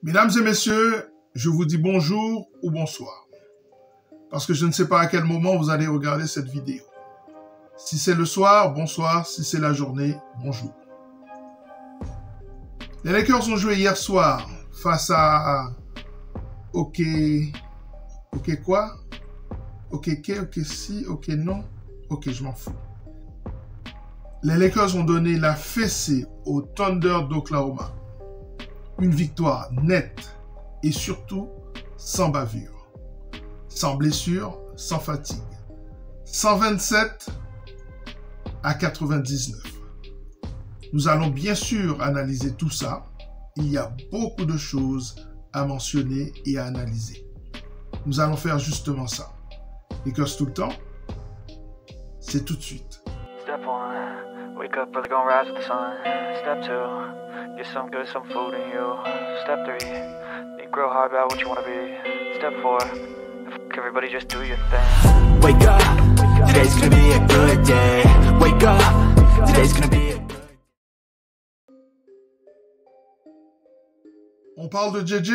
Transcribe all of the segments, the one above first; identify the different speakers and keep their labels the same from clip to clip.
Speaker 1: Mesdames et messieurs, je vous dis bonjour ou bonsoir. Parce que je ne sais pas à quel moment vous allez regarder cette vidéo. Si c'est le soir, bonsoir. Si c'est la journée, bonjour. Les Lakers ont joué hier soir face à... OK quoi? OK si, OK non. OK, je m'en fous. Les Lakers ont donné la fessée au Thunder d'Oklahoma. Une victoire nette et surtout sans bavure, sans blessure, sans fatigue. 127 à 99. Nous allons bien sûr analyser tout ça. Il y a beaucoup de choses à mentionner et à analyser. Nous allons faire justement ça. Lakers tout le temps, c'est tout de suite.
Speaker 2: Step 1, wake up early, gonna rise with the sun. Step 2, get some good, some food in you. Step 3, think real hard about what you wanna be. Step 4, everybody just do your thing.
Speaker 3: Wake up, today's gonna be a good day. Wake up, today's gonna be a good day.
Speaker 1: On parle de JJ?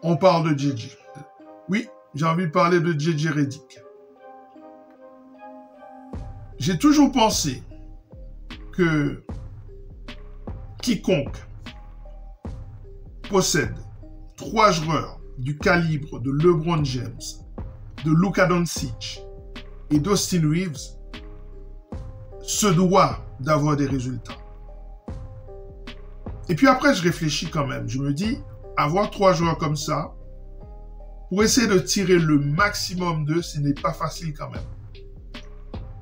Speaker 1: On parle de JJ. Oui, j'ai envie de parler de JJ Redick. J'ai toujours pensé que quiconque possède 3 joueurs du calibre de LeBron James, de Luka Doncic et d'Austin Reeves se doit d'avoir des résultats. Et puis après, je réfléchis quand même. Je me dis, avoir 3 joueurs comme ça, pour essayer de tirer le maximum d'eux, ce n'est pas facile quand même.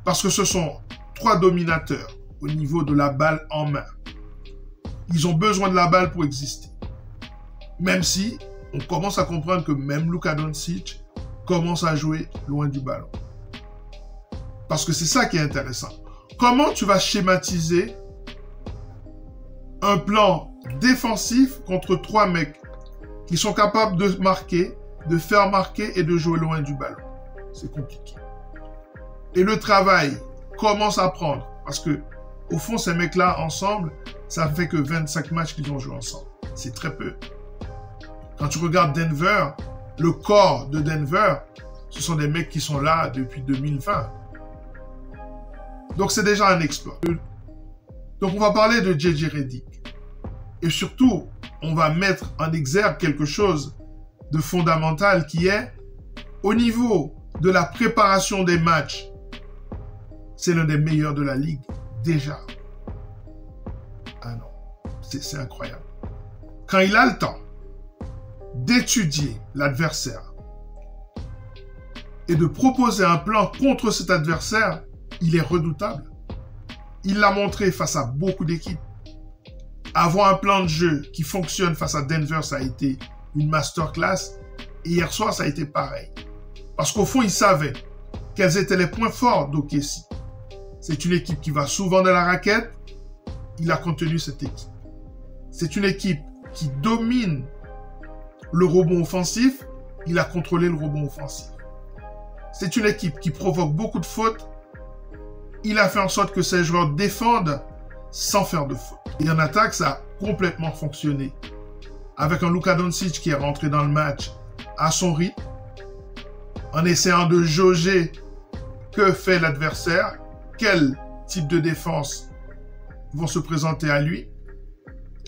Speaker 1: Parce que ce sont 3 dominateurs au niveau de la balle en main. Ils ont besoin de la balle pour exister. Même si on commence à comprendre que même Luka Doncic commence à jouer loin du ballon. Parce que c'est ça qui est intéressant. Comment tu vas schématiser un plan défensif contre 3 mecs qui sont capables de marquer, de faire marquer et de jouer loin du ballon? C'est compliqué. Et le travail commence à prendre. Parce que, au fond, ces mecs-là, ensemble, ça fait que 25 matchs qu'ils ont joué ensemble. C'est très peu. Quand tu regardes Denver, le corps de Denver, ce sont des mecs qui sont là depuis 2020. Donc, c'est déjà un exploit. Donc, on va parler de JJ Redick. Et surtout, on va mettre en exergue quelque chose de fondamental qui est, au niveau de la préparation des matchs, c'est l'un des meilleurs de la ligue, déjà. Ah non, c'est incroyable. Quand il a le temps d'étudier l'adversaire et de proposer un plan contre cet adversaire, il est redoutable. Il l'a montré face à beaucoup d'équipes. Avoir un plan de jeu qui fonctionne face à Denver, ça a été une masterclass. Et hier soir, ça a été pareil. Parce qu'au fond, il savait quels étaient les points forts d'OKC. C'est une équipe qui va souvent de la raquette. Il a contenu cette équipe. C'est une équipe qui domine le rebond offensif. Il a contrôlé le rebond offensif. C'est une équipe qui provoque beaucoup de fautes. Il a fait en sorte que ses joueurs défendent sans faire de fautes. Et en attaque, ça a complètement fonctionné. Avec un Luka Doncic qui est rentré dans le match à son rythme, en essayant de jauger que fait l'adversaire, quel type de défense vont se présenter à lui,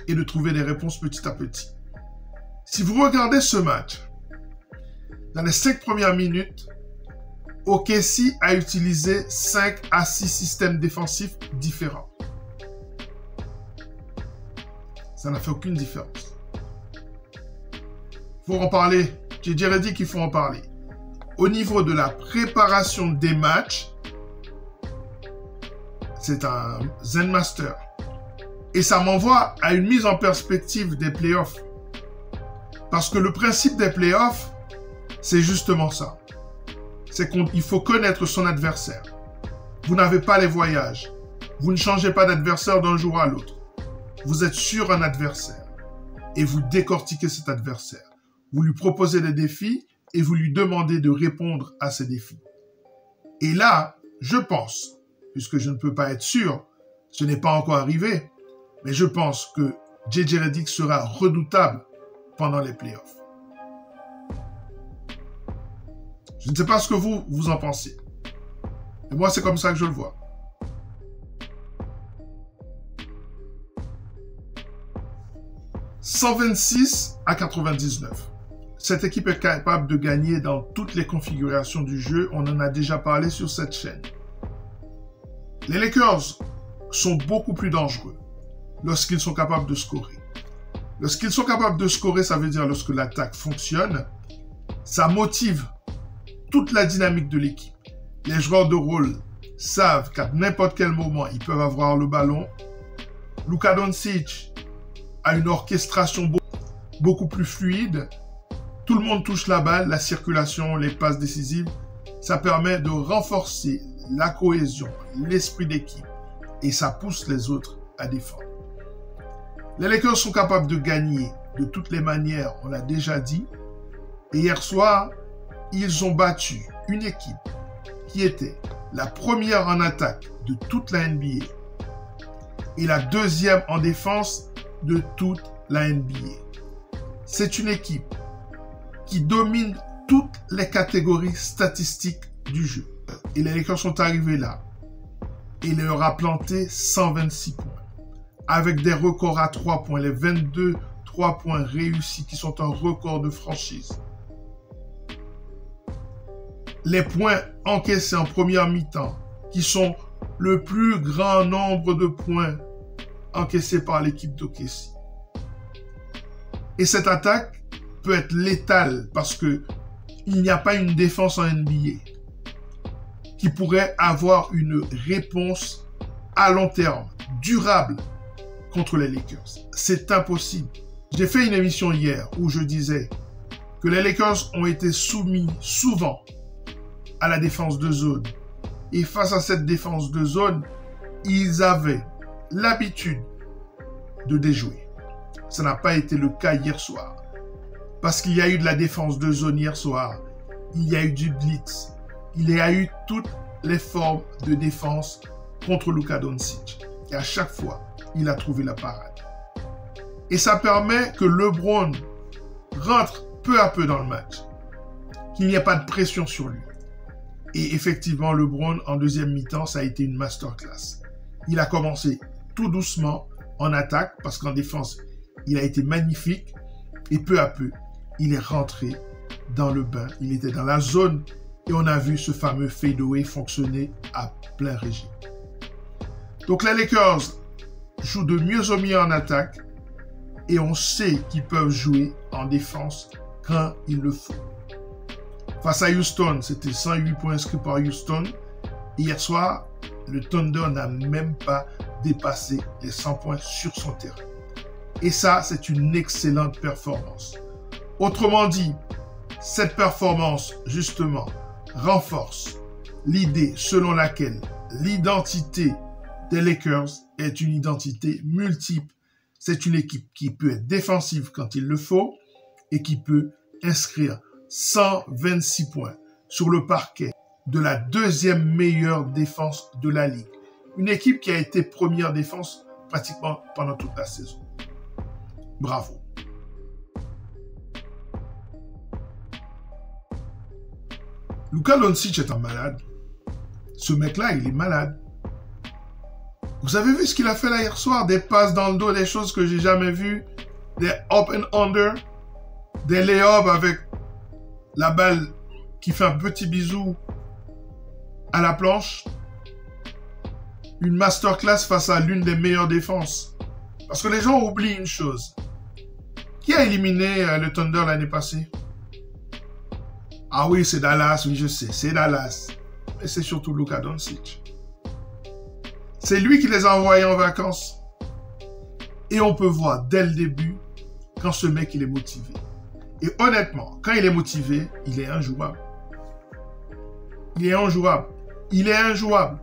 Speaker 1: et de trouver des réponses petit à petit. Si vous regardez ce match, dans les 5 premières minutes, OKC a utilisé 5 à 6 systèmes défensifs différents. Ça n'a fait aucune différence. Il faut en parler. JJ Redick, il faut en parler. Au niveau de la préparation des matchs, c'est un Zen Master. Et ça m'envoie à une mise en perspective des playoffs. Parce que le principe des playoffs, c'est justement ça. C'est qu'il faut connaître son adversaire. Vous n'avez pas les voyages. Vous ne changez pas d'adversaire d'un jour à l'autre. Vous êtes sur un adversaire. Et vous décortiquez cet adversaire. Vous lui proposez des défis et vous lui demandez de répondre à ces défis. Et là, je pense, puisque je ne peux pas être sûr, ce n'est pas encore arrivé, mais je pense que J.J. Redick sera redoutable pendant les playoffs. Je ne sais pas ce que vous en pensez. Et moi, c'est comme ça que je le vois. « 126-99. Cette équipe est capable de gagner dans toutes les configurations du jeu. On en a déjà parlé sur cette chaîne. Les Lakers sont beaucoup plus dangereux lorsqu'ils sont capables de scorer. Lorsqu'ils sont capables de scorer, ça veut dire lorsque l'attaque fonctionne, ça motive toute la dynamique de l'équipe. Les joueurs de rôle savent qu'à n'importe quel moment, ils peuvent avoir le ballon. Luka Doncic a une orchestration beaucoup plus fluide. Tout le monde touche la balle, la circulation, les passes décisives. Ça permet de renforcer la cohésion, l'esprit d'équipe et ça pousse les autres à défendre. Les Lakers sont capables de gagner de toutes les manières, on l'a déjà dit. Et hier soir, ils ont battu une équipe qui était la première en attaque de toute la NBA et la deuxième en défense de toute la NBA. C'est une équipe qui domine toutes les catégories statistiques du jeu. Et les Lakers sont arrivés là et leur a planté 126 points avec des records à 3 points, les 22 3 points réussis qui sont un record de franchise. Les points encaissés en première mi-temps qui sont le plus grand nombre de points encaissés par l'équipe d'OKC. Et cette attaque peut être létale parce que il n'y a pas une défense en NBA qui pourrait avoir une réponse à long terme, durable, contre les Lakers. C'est impossible. J'ai fait une émission hier où je disais que les Lakers ont été soumis souvent à la défense de zone. Et face à cette défense de zone, ils avaient l'habitude de déjouer. Ça n'a pas été le cas hier soir. Parce qu'il y a eu de la défense de zone hier soir. Il y a eu du blitz. Il y a eu toutes les formes de défense contre Luka Doncic. Et à chaque fois, il a trouvé la parade. Et ça permet que LeBron rentre peu à peu dans le match. Qu'il n'y ait pas de pression sur lui. Et effectivement, LeBron, en deuxième mi-temps, ça a été une masterclass. Il a commencé tout doucement en attaque, parce qu'en défense, il a été magnifique. Et peu à peu, il est rentré dans le bain. Il était dans la zone et on a vu ce fameux fadeaway fonctionner à plein régime. Donc les Lakers jouent de mieux en mieux en attaque et on sait qu'ils peuvent jouer en défense quand il le faut. Face à Houston, c'était 108 points inscrits par Houston. Hier soir, le Thunder n'a même pas dépassé les 100 points sur son terrain. Et ça, c'est une excellente performance. Autrement dit, cette performance, justement, renforce l'idée selon laquelle l'identité des Lakers est une identité multiple. C'est une équipe qui peut être défensive quand il le faut et qui peut inscrire 126 points sur le parquet de la deuxième meilleure défense de la Ligue. Une équipe qui a été première défense pratiquement pendant toute la saison. Bravo. Luka Doncic est un malade. Ce mec-là, il est malade. Vous avez vu ce qu'il a fait là hier soir? Des passes dans le dos, des choses que j'ai jamais vues. Des up and under. Des lay-ups avec la balle qui fait un petit bisou à la planche. Une masterclass face à l'une des meilleures défenses. Parce que les gens oublient une chose. Qui a éliminé le Thunder l'année passée? Ah oui, c'est Dallas, oui je sais, c'est Dallas. Mais c'est surtout Luka Doncic. C'est lui qui les a envoyés en vacances. Et on peut voir dès le début quand ce mec il est motivé. Et honnêtement, quand il est motivé, il est injouable. Il est injouable. Il est injouable.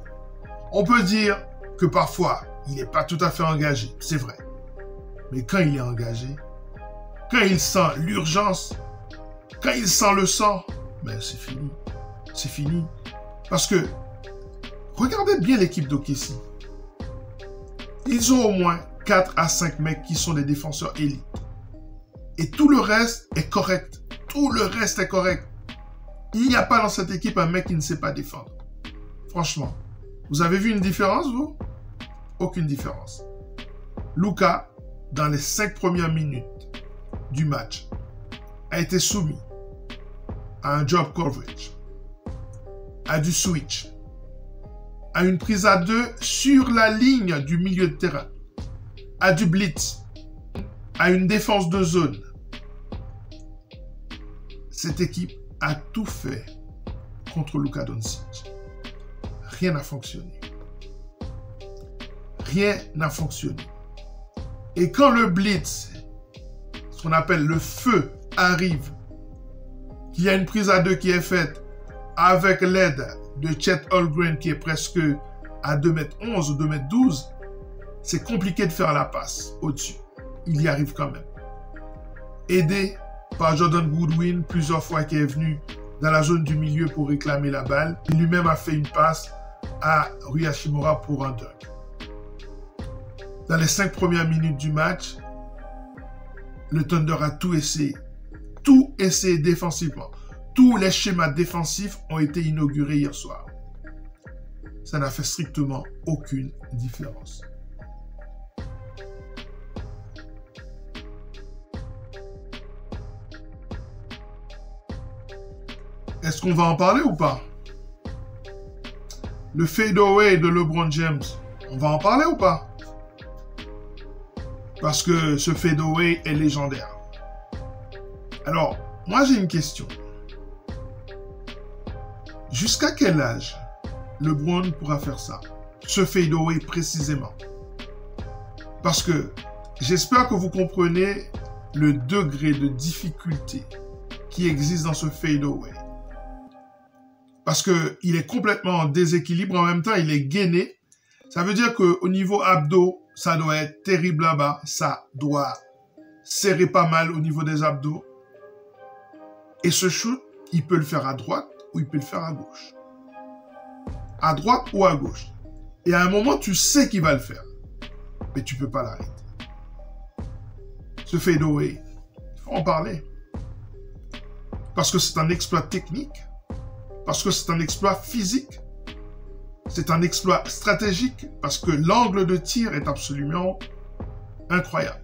Speaker 1: On peut dire que parfois, il n'est pas tout à fait engagé, c'est vrai. Mais quand il est engagé, quand il sent l'urgence, quand il sent le sang, ben c'est fini. C'est fini. Parce que, regardez bien l'équipe d'OKC. Ils ont au moins 4 à 5 mecs qui sont des défenseurs élites. Et tout le reste est correct. Tout le reste est correct. Il n'y a pas dans cette équipe un mec qui ne sait pas défendre. Franchement. Vous avez vu une différence, vous? Aucune différence. Luka, dans les 5 premières minutes du match, a été soumis à un job coverage, à du switch, à une prise à 2 sur la ligne du milieu de terrain, à du blitz, à une défense de zone. Cette équipe a tout fait contre Luka Doncic. Rien n'a fonctionné. Rien n'a fonctionné. Et quand le blitz, ce qu'on appelle le feu, arrive, qu'il y a une prise à 2 qui est faite avec l'aide de Chet Holmgren qui est presque à 2m11 ou 2m12, c'est compliqué de faire la passe au-dessus. Il y arrive quand même. Aidé par Jordan Goodwin, plusieurs fois qui est venu dans la zone du milieu pour réclamer la balle. Il lui-même a fait une passe à Rui Hachimura pour un dunk. Dans les 5 premières minutes du match, le Thunder a tout essayé. Tout essayé défensivement. Tous les schémas défensifs ont été inaugurés hier soir. Ça n'a fait strictement aucune différence. Est-ce qu'on va en parler ou pas? Le fadeaway de LeBron James, on va en parler ou pas? Parce que ce fadeaway est légendaire. Alors, moi j'ai une question. Jusqu'à quel âge LeBron pourra faire ça? Ce fadeaway précisément. Parce que j'espère que vous comprenez le degré de difficulté qui existe dans ce fadeaway. Parce qu'il est complètement en déséquilibre, en même temps il est gainé. Ça veut dire qu'au niveau abdos, ça doit être terrible là-bas. Ça doit serrer pas mal au niveau des abdos. Et ce shoot, il peut le faire à droite ou il peut le faire à gauche. À droite ou à gauche. Et à un moment, tu sais qu'il va le faire. Mais tu ne peux pas l'arrêter. Ce fadeaway, il faut en parler. Parce que c'est un exploit technique. Parce que c'est un exploit physique. C'est un exploit stratégique. Parce que l'angle de tir est absolument incroyable.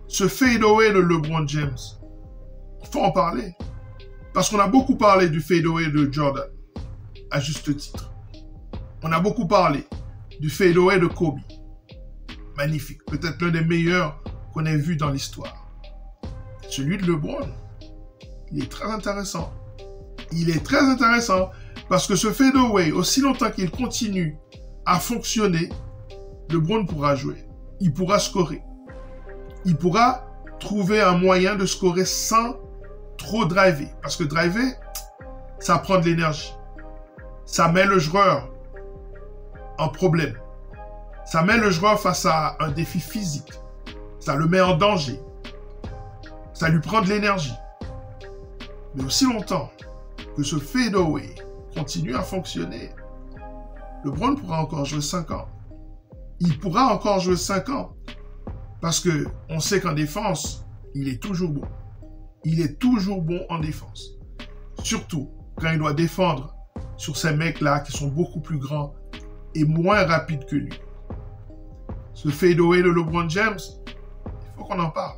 Speaker 1: Ce fadeaway de LeBron James, il faut en parler. Parce qu'on a beaucoup parlé du fadeaway de Jordan, à juste titre. On a beaucoup parlé du fadeaway de Kobe. Magnifique. Peut-être l'un des meilleurs qu'on ait vu dans l'histoire. Celui de LeBron, il est très intéressant. Il est très intéressant parce que ce fadeaway, aussi longtemps qu'il continue à fonctionner, LeBron pourra jouer. Il pourra scorer. Il pourra trouver un moyen de scorer sans trop driver. Parce que driver, ça prend de l'énergie. Ça met le joueur en problème. Ça met le joueur face à un défi physique. Ça le met en danger. Ça lui prend de l'énergie. Mais aussi longtemps que ce fadeaway continue à fonctionner, LeBron pourra encore jouer 5 ans. Il pourra encore jouer 5 ans. Parce que on sait qu'en défense, il est toujours bon. Il est toujours bon en défense. Surtout quand il doit défendre sur ces mecs-là qui sont beaucoup plus grands et moins rapides que lui. Ce fadeaway de LeBron James, il faut qu'on en parle.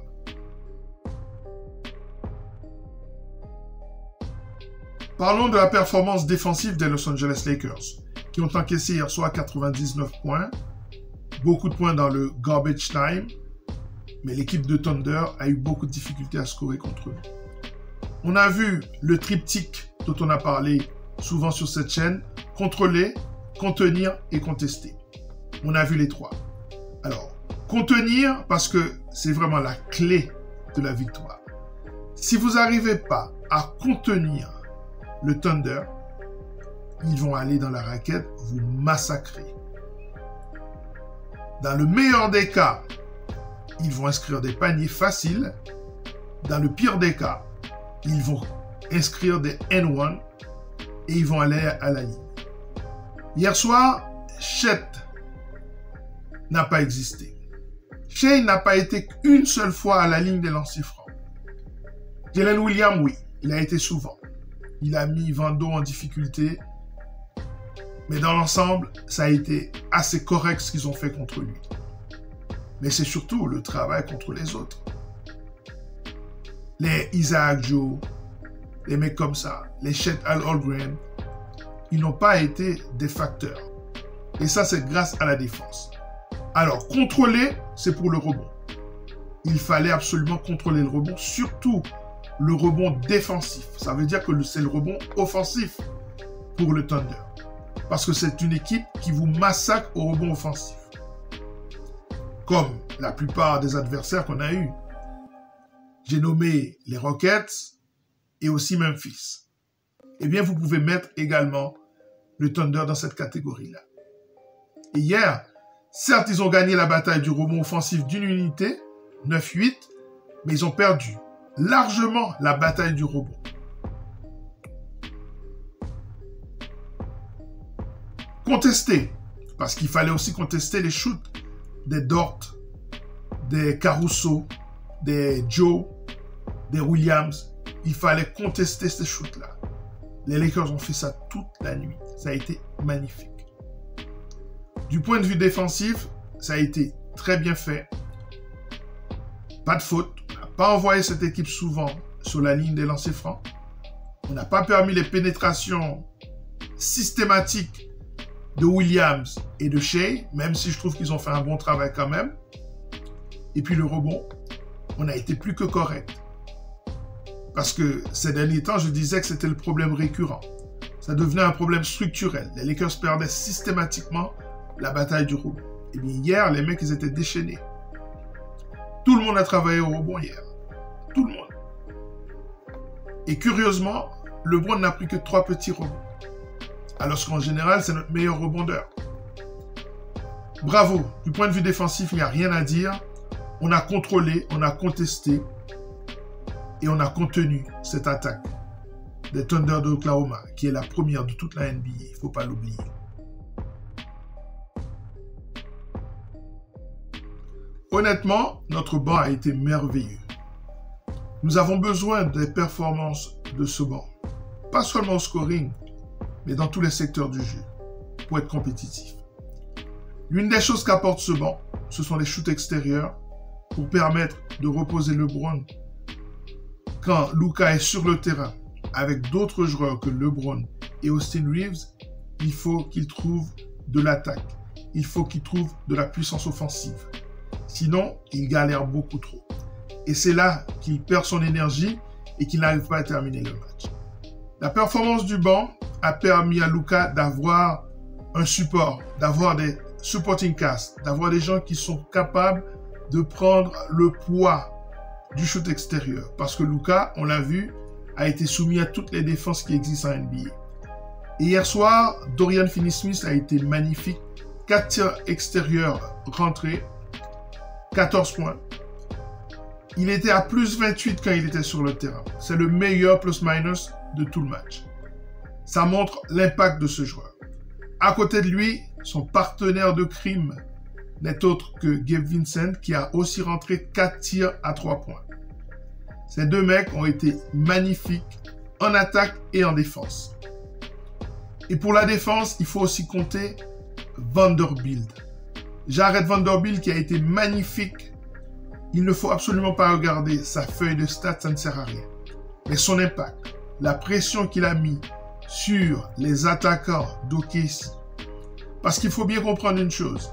Speaker 1: Parlons de la performance défensive des Los Angeles Lakers, qui ont encaissé hier soir 99 points. Beaucoup de points dans le garbage time. Mais l'équipe de Thunder a eu beaucoup de difficultés à scorer contre eux. On a vu le triptyque dont on a parlé souvent sur cette chaîne, contrôler, contenir et contester. On a vu les trois. Alors, contenir parce que c'est vraiment la clé de la victoire. Si vous n'arrivez pas à contenir le Thunder, ils vont aller dans la raquette, vous massacrer. Dans le meilleur des cas, ils vont inscrire des paniers faciles. Dans le pire des cas, ils vont inscrire des N1 et ils vont aller à la ligne. Hier soir, Chet n'a pas existé. Shai n'a pas été qu'une seule fois à la ligne des lancers francs. Jalen Williams, oui, il a été souvent. Il a mis Vando en difficulté. Mais dans l'ensemble, ça a été assez correct ce qu'ils ont fait contre lui. Mais c'est surtout le travail contre les autres. Les Isaac Joe, les mecs comme ça, les Chet Holmgren, ils n'ont pas été des facteurs. Et ça, c'est grâce à la défense. Alors, contrôler, c'est pour le rebond. Il fallait absolument contrôler le rebond, surtout le rebond défensif. Ça veut dire que c'est le rebond offensif pour le Thunder. Parce que c'est une équipe qui vous massacre au rebond offensif. Comme la plupart des adversaires qu'on a eus. J'ai nommé les Rockets et aussi Memphis. Eh bien, vous pouvez mettre également le Thunder dans cette catégorie-là. Et hier, certes, ils ont gagné la bataille du rebond offensif d'une unité, 9-8, mais ils ont perdu largement la bataille du rebond. Contester, parce qu'il fallait aussi contester les shoots des Dort, des Caruso, des Joe, des Williams. Il fallait contester ces shoots-là. Les Lakers ont fait ça toute la nuit. Ça a été magnifique. Du point de vue défensif, ça a été très bien fait. Pas de faute. On n'a pas envoyé cette équipe souvent sur la ligne des lancers francs. On n'a pas permis les pénétrations systématiques de Williams et de Shai, même si je trouve qu'ils ont fait un bon travail quand même. Et puis le rebond, on a été plus que correct. Parce que ces derniers temps, je disais que c'était le problème récurrent. Ça devenait un problème structurel. Les Lakers perdaient systématiquement la bataille du rebond. Et bien hier, les mecs, ils étaient déchaînés. Tout le monde a travaillé au rebond hier. Tout le monde. Et curieusement, LeBron n'a pris que 3 petits rebonds. Alors qu'en général, c'est notre meilleur rebondeur. Bravo. Du point de vue défensif, il n'y a rien à dire. On a contrôlé, on a contesté et on a contenu cette attaque des Thunder d'Oklahoma, qui est la première de toute la NBA. Il ne faut pas l'oublier. Honnêtement, notre banc a été merveilleux. Nous avons besoin des performances de ce banc. Pas seulement au scoring, mais dans tous les secteurs du jeu, pour être compétitif. L'une des choses qu'apporte ce banc, ce sont les shoots extérieurs, pour permettre de reposer LeBron quand Luka est sur le terrain avec d'autres joueurs que LeBron et Austin Reeves. Il faut qu'il trouve de l'attaque. Il faut qu'il trouve de la puissance offensive. Sinon, il galère beaucoup trop. Et c'est là qu'il perd son énergie et qu'il n'arrive pas à terminer le match. La performance du banc a permis à Luka d'avoir un support, d'avoir des supporting cast, d'avoir des gens qui sont capables de prendre le poids du shoot extérieur. Parce que Luka, on l'a vu, a été soumis à toutes les défenses qui existent en NBA. Et hier soir, Dorian Finney-Smith a été magnifique. 4 tirs extérieurs rentrés, 14 points. Il était à plus 28 quand il était sur le terrain. C'est le meilleur plus-minus de tout le match. Ça montre l'impact de ce joueur. À côté de lui, son partenaire de crime n'est autre que Gabe Vincent, qui a aussi rentré 4 tirs à 3 points. Ces deux mecs ont été magnifiques en attaque et en défense. Et pour la défense, il faut aussi compter Vanderbilt. Jared Vanderbilt qui a été magnifique. Il ne faut absolument pas regarder sa feuille de stats, ça ne sert à rien. Mais son impact, la pression qu'il a mis sur les attaquants d'OKC. Parce qu'il faut bien comprendre une chose.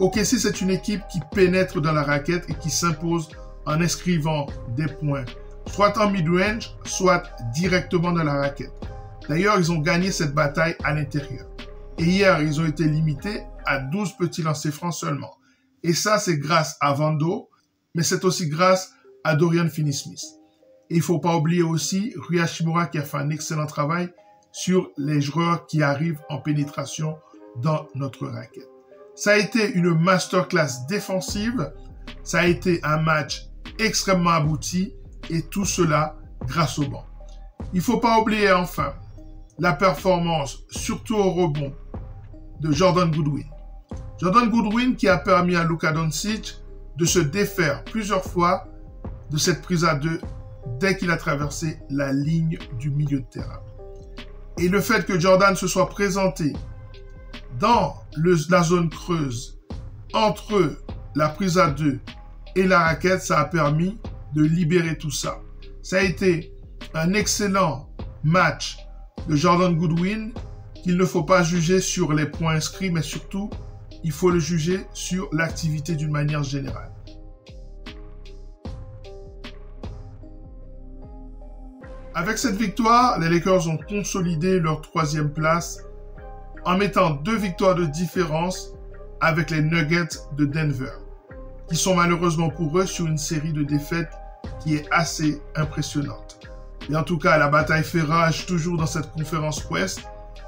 Speaker 1: OKC, c'est une équipe qui pénètre dans la raquette et qui s'impose en inscrivant des points, soit en mid-range, soit directement dans la raquette. D'ailleurs, ils ont gagné cette bataille à l'intérieur. Et hier, ils ont été limités à 12 petits lancers francs seulement. Et ça, c'est grâce à Vando, mais c'est aussi grâce à Dorian Finney-Smith. Et il ne faut pas oublier aussi Rui Hachimura qui a fait un excellent travail sur les joueurs qui arrivent en pénétration dans notre raquette. Ça a été une masterclass défensive, ça a été un match extrêmement abouti et tout cela grâce au banc. Il ne faut pas oublier enfin la performance, surtout au rebond, de Jordan Goodwin. Jordan Goodwin qui a permis à Luka Doncic de se défaire plusieurs fois de cette prise à deux dès qu'il a traversé la ligne du milieu de terrain. Et le fait que Jordan se soit présenté dans la zone creuse entre la prise à deux et la raquette, ça a permis de libérer tout ça. Ça a été un excellent match de Jordan Goodwin qu'il ne faut pas juger sur les points inscrits, mais surtout, il faut le juger sur l'activité d'une manière générale. Avec cette victoire, les Lakers ont consolidé leur 3e place en mettant 2 victoires de différence avec les Nuggets de Denver, qui sont malheureusement pour eux sur une série de défaites qui est assez impressionnante. Et en tout cas, la bataille fait rage toujours dans cette conférence Ouest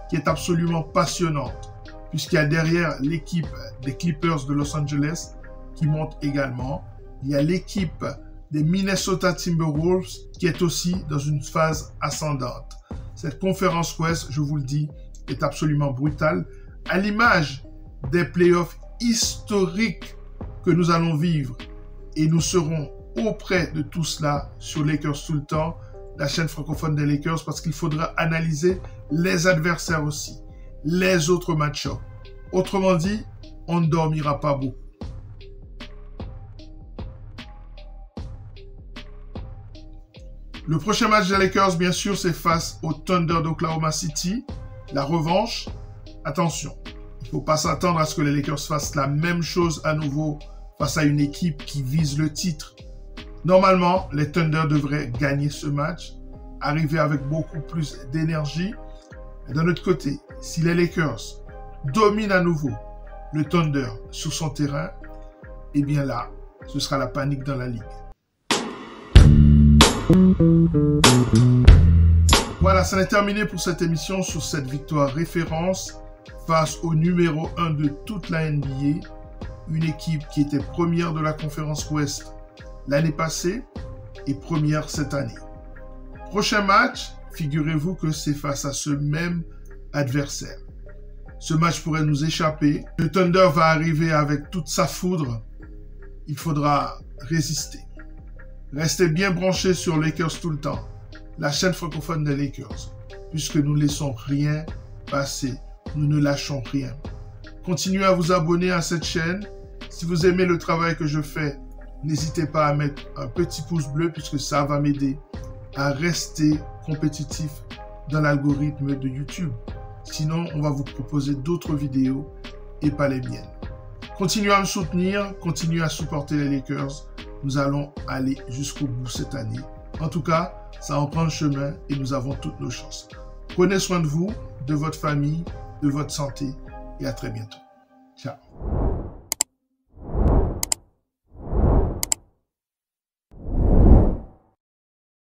Speaker 1: qui est absolument passionnante, puisqu'il y a derrière l'équipe des Clippers de Los Angeles qui monte également. Il y a l'équipe des Minnesota Timberwolves qui est aussi dans une phase ascendante. Cette conférence Ouest, je vous le dis, est absolument brutale, à l'image des playoffs historiques que nous allons vivre. Et nous serons auprès de tout cela sur Lakers tout le temps, la chaîne francophone des Lakers, parce qu'il faudra analyser les adversaires aussi, les autres match-ups. Autrement dit, on ne dormira pas beaucoup. Le prochain match des Lakers, bien sûr, c'est face au Thunder d'Oklahoma City. La revanche. Attention, il ne faut pas s'attendre à ce que les Lakers fassent la même chose à nouveau face à une équipe qui vise le titre. Normalement, les Thunder devraient gagner ce match, arriver avec beaucoup plus d'énergie. Et d'un autre côté, si les Lakers dominent à nouveau le Thunder sur son terrain, eh bien là, ce sera la panique dans la ligue. Voilà, ça est terminé pour cette émission sur cette victoire référence face au numéro 1 de toute la NBA, une équipe qui était première de la conférence Ouest l'année passée et première cette année. Prochain match, figurez-vous que c'est face à ce même adversaire. Ce match pourrait nous échapper. Le Thunder va arriver avec toute sa foudre. Il faudra résister. Restez bien branchés sur Lakers tout le temps, la chaîne francophone des Lakers, puisque nous ne laissons rien passer. Nous ne lâchons rien. Continuez à vous abonner à cette chaîne. Si vous aimez le travail que je fais, n'hésitez pas à mettre un petit pouce bleu puisque ça va m'aider à rester compétitif dans l'algorithme de YouTube. Sinon, on va vous proposer d'autres vidéos et pas les miennes. Continuez à me soutenir, continuez à supporter les Lakers. Nous allons aller jusqu'au bout cette année. En tout cas, ça en prend le chemin et nous avons toutes nos chances. Prenez soin de vous, de votre famille, de votre santé et à très bientôt. Ciao.